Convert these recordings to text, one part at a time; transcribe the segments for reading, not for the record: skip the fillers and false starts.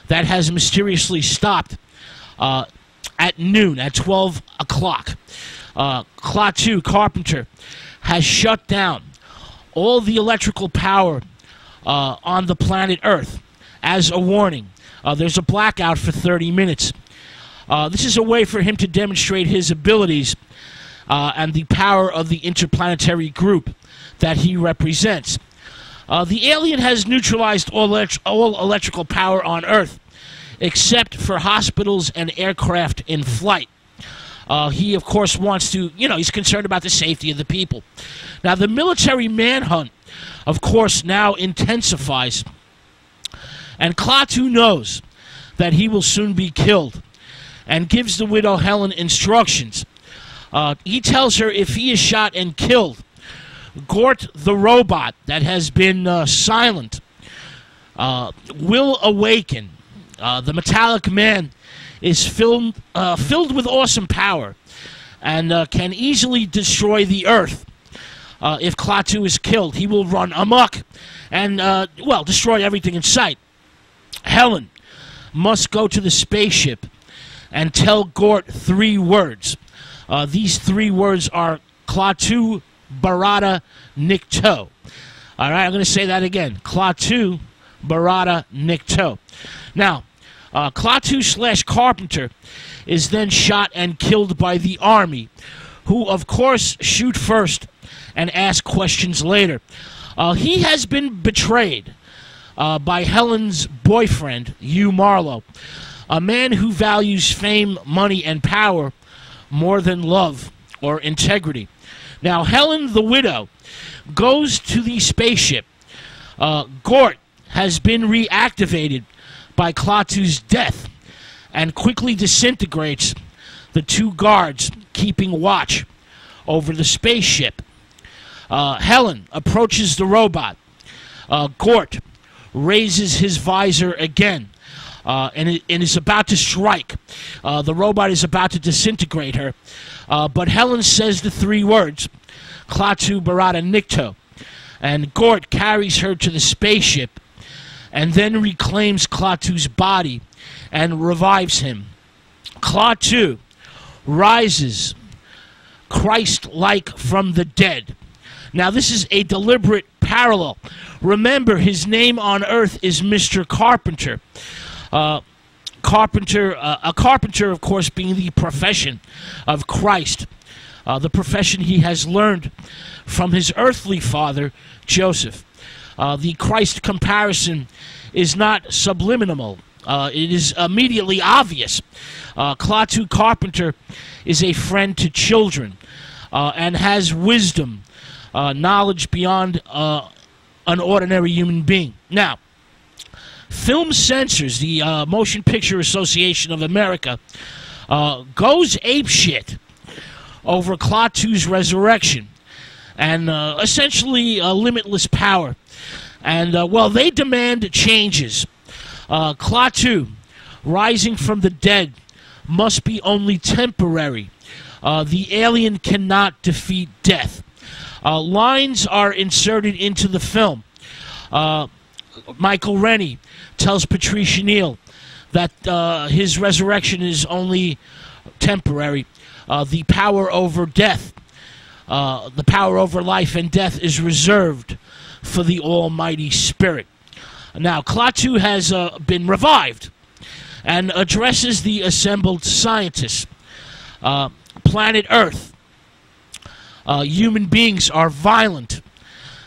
that has mysteriously stopped at noon, at 12 o'clock. Klaatu, Carpenter, has shut down all the electrical power on the planet Earth as a warning. There's a blackout for 30 minutes. This is a way for him to demonstrate his abilities and the power of the interplanetary group that he represents. The alien has neutralized all electrical power on Earth, except for hospitals and aircraft in flight. He, of course, wants to, he's concerned about the safety of the people. Now, the military manhunt, of course, now intensifies. And Klaatu knows that he will soon be killed and gives the widow Helen instructions. He tells her if he is shot and killed, Gort the robot that has been silent will awaken. The metallic man is filled with awesome power and can easily destroy the Earth. If Klaatu is killed, he will run amok and, destroy everything in sight. Helen must go to the spaceship and tell Gort 3 words. These 3 words are Klaatu Barada Nikto. All right, I'm going to say that again. Klaatu Barada Nikto. Now, Klaatu/Carpenter is then shot and killed by the Army, who, of course, shoot first and ask questions later. He has been betrayed by Helen's boyfriend, Hugh Marlowe, a man who values fame, money, and power more than love or integrity. Now, Helen, the widow, goes to the spaceship. Gort has been reactivated by Klaatu's death and quickly disintegrates the 2 guards keeping watch over the spaceship. Helen approaches the robot. Gort raises his visor again and is about to strike. The robot is about to disintegrate her. But Helen says the 3 words, Klaatu Barada Nikto, and Gort carries her to the spaceship and then reclaims Klaatu's body and revives him. Klaatu rises Christ-like from the dead. Now, this is a deliberate parallel. Remember, his name on Earth is Mr. Carpenter. A carpenter, of course, being the profession of Christ, the profession he has learned from his earthly father, Joseph. The Christ comparison is not subliminal. It is immediately obvious. Klaatu Carpenter is a friend to children and has wisdom, knowledge beyond an ordinary human being. Now, film censors, the Motion Picture Association of America, goes apeshit over Klaatu's resurrection and essentially limitless power. And, they demand changes. Klaatu, rising from the dead, must be only temporary. The alien cannot defeat death. Lines are inserted into the film. Michael Rennie tells Patricia Neal that his resurrection is only temporary. The power over death, the power over life and death is reserved for the Almighty Spirit. Now, Klaatu has been revived and addresses the assembled scientists. Planet Earth. Human beings are violent,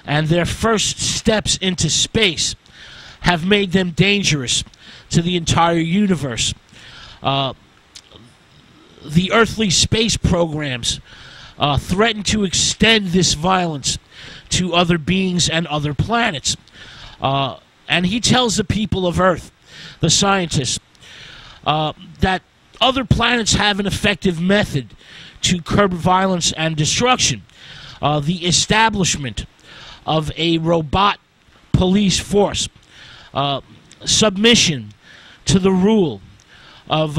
and their first steps into space have made them dangerous to the entire universe. The earthly space programs threaten to extend this violence to other beings and other planets. And he tells the people of Earth, the scientists, that other planets have an effective method to curb violence and destruction. The establishment of a robot police force, submission to the rule of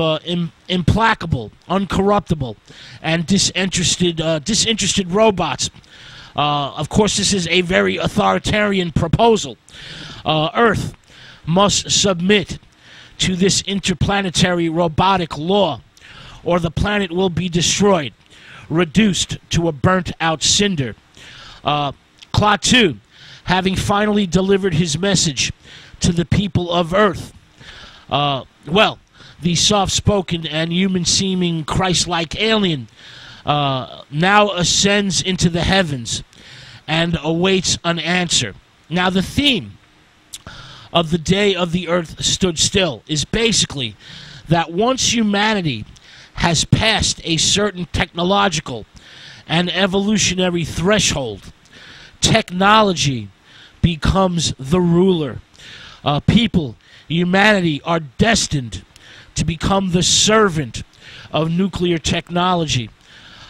implacable, uncorruptible, and disinterested robots. Of course, this is a very authoritarian proposal. Earth must submit to this interplanetary robotic law, or the planet will be destroyed, reduced to a burnt-out cinder. Klaatu, having finally delivered his message to the people of Earth, the soft-spoken and human-seeming Christ-like alien now ascends into the heavens and awaits an answer. Now, the theme of the day of the Earth stood still is basically that once humanity has passed a certain technological and evolutionary threshold, technology becomes the ruler. People, humanity, are destined to become the servant of nuclear technology.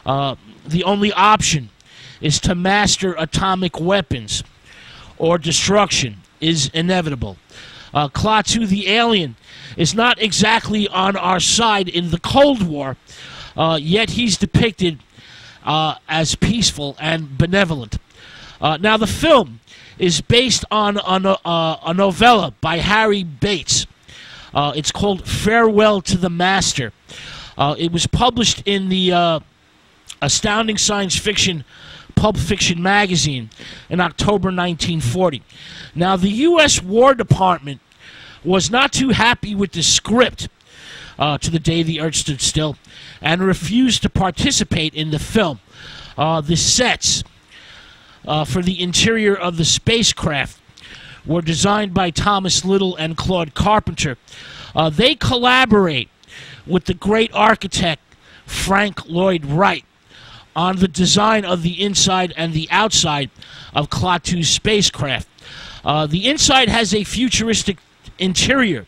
The only option is to master atomic weapons, or destruction is inevitable. Klaatu the alien is not exactly on our side in the Cold War, yet he's depicted as peaceful and benevolent. Now, the film is based on a novella by Harry Bates. It's called Farewell to the Master. It was published in the Astounding Science Fiction Pulp Fiction magazine in October 1940. Now, the U.S. War Department was not too happy with the script to the day the Earth stood still and refused to participate in the film. The sets for the interior of the spacecraft were designed by Thomas Little and Claude Carpenter. They collaborate with the great architect Frank Lloyd Wright on the design of the inside and the outside of Klaatu's spacecraft. The inside has a futuristic interior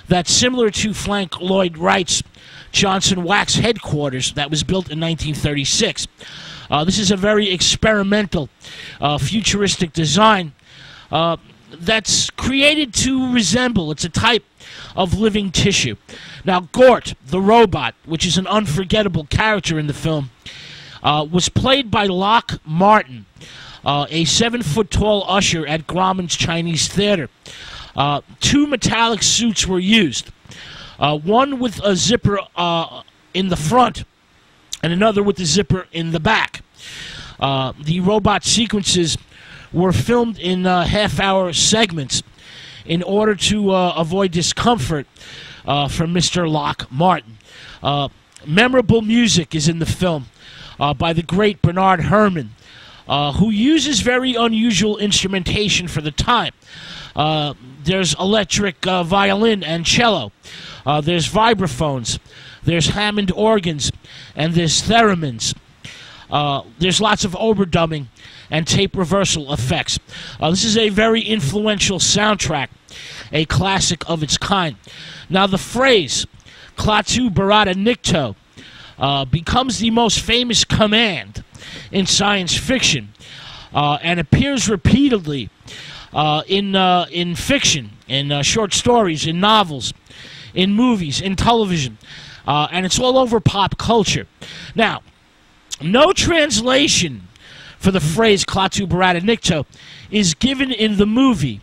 that's similar to Frank Lloyd Wright's Johnson Wax headquarters that was built in 1936. This is a very experimental, futuristic design that's created to resemble, it's a type of living tissue. Now, Gort, the robot, which is an unforgettable character in the film, was played by Locke Martin, a 7-foot-tall usher at Grauman's Chinese Theater. 2 metallic suits were used, one with a zipper in the front and another with the zipper in the back. The robot sequences were filmed in half-hour segments in order to avoid discomfort from Mr. Locke Martin. Memorable music is in the film by the great Bernard Herrmann, who uses very unusual instrumentation for the time. There's electric violin and cello. There's vibraphones. There's Hammond organs. And there's theremins. There's lots of overdubbing and tape reversal effects. This is a very influential soundtrack, a classic of its kind. Now, the phrase Klaatu Barada Nikto becomes the most famous command in science fiction and appears repeatedly in fiction, in short stories, in novels, in movies, in television, and it's all over pop culture. Now, no translation for the phrase Klaatu Barada Nikto is given in the movie,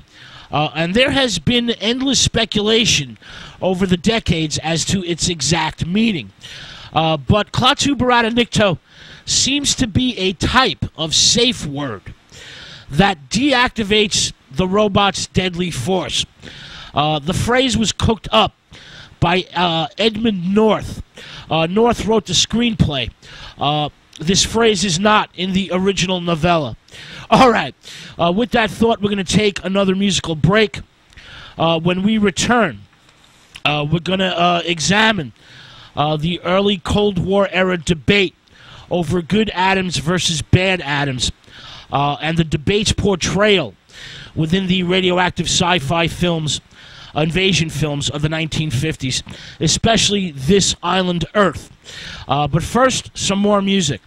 and there has been endless speculation over the decades as to its exact meaning. But Klaatu Barada Nikto seems to be a type of safe word that deactivates the robot's deadly force. The phrase was cooked up by Edmund North. North wrote the screenplay. This phrase is not in the original novella. All right. With that thought, we're going to take another musical break. When we return, we're going to examine the early Cold War era debate over good atoms versus bad atoms, and the debate's portrayal within the radioactive sci-fi films, invasion films of the 1950s, especially This Island Earth. But first, some more music.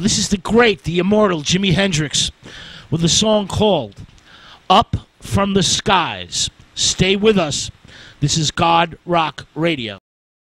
This is the great, the immortal Jimi Hendrix with a song called Up from the Skies. Stay with us. This is God Rock Radio.